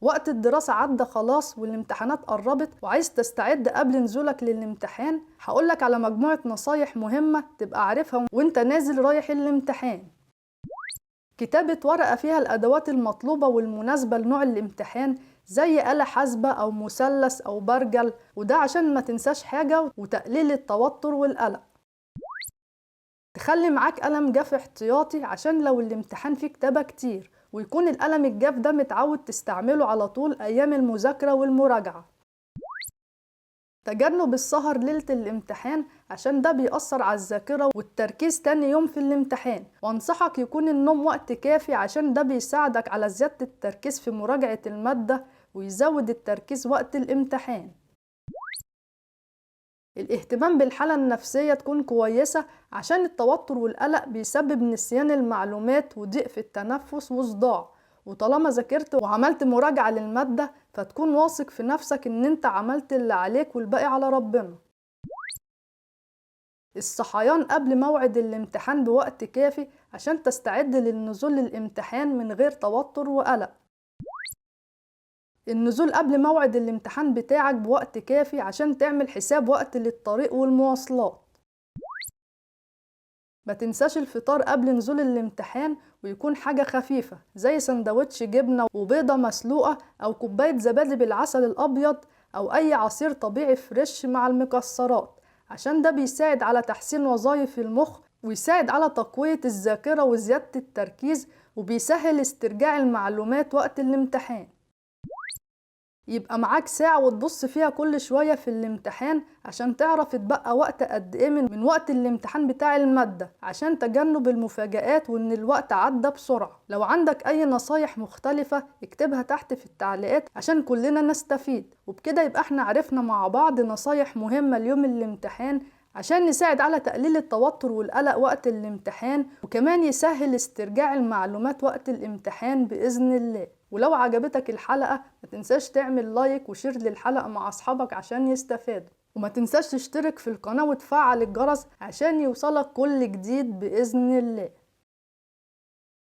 وقت الدراسة عدى خلاص والامتحانات قربت وعايز تستعد قبل نزولك للامتحان. هقولك على مجموعة نصايح مهمة تبقى عارفها وانت نازل رايح الامتحان. كتابة ورقة فيها الأدوات المطلوبة والمناسبة لنوع الامتحان، زي آلة حاسبة أو مثلث أو برجل، وده عشان ما تنساش حاجة وتقليل التوتر والقلق. تخلي معاك قلم جاف احتياطي عشان لو الامتحان فيه كتابة كتير، ويكون القلم الجاف ده متعود تستعمله على طول أيام المذاكرة والمراجعة. تجنب السهر ليلة الامتحان عشان ده بيأثر على الذاكرة والتركيز تاني يوم في الامتحان، وانصحك يكون النوم وقت كافي عشان ده بيساعدك على زيادة التركيز في مراجعة المادة ويزود التركيز وقت الامتحان. الاهتمام بالحالة النفسية تكون كويسة عشان التوتر والقلق بيسبب نسيان المعلومات وضيق في التنفس وصداع، وطالما ذاكرت وعملت مراجعة للمادة فتكون واثق في نفسك ان انت عملت اللي عليك والباقي على ربنا. الصحيان قبل موعد الامتحان بوقت كافي عشان تستعد للنزول للامتحان من غير توتر وقلق. النزول قبل موعد الامتحان بتاعك بوقت كافي عشان تعمل حساب وقت للطريق والمواصلات. ما تنساش الفطار قبل نزول الامتحان، ويكون حاجة خفيفة زي سندوتش جبنة وبيضة مسلوقة أو كوباية زبادي بالعسل الأبيض أو أي عصير طبيعي فريش مع المكسرات، عشان ده بيساعد على تحسين وظائف المخ ويساعد على تقوية الذاكرة وزيادة التركيز، وبيسهل استرجاع المعلومات وقت الامتحان. يبقى معاك ساعة وتبص فيها كل شوية في الامتحان عشان تعرف اتبقى وقت قد ايه من وقت الامتحان بتاع المادة، عشان تجنب المفاجآت وان الوقت عدى بسرعة. لو عندك اي نصايح مختلفة اكتبها تحت في التعليقات عشان كلنا نستفيد، وبكده يبقى احنا عرفنا مع بعض نصايح مهمة ليوم الامتحان عشان نساعد على تقليل التوتر والقلق وقت الامتحان، وكمان يسهل استرجاع المعلومات وقت الامتحان بإذن الله. ولو عجبتك الحلقة ما تنساش تعمل لايك وشير للحلقة مع أصحابك عشان يستفادوا، وما تنساش تشترك في القناة وتفعل الجرس عشان يوصلك كل جديد بإذن الله.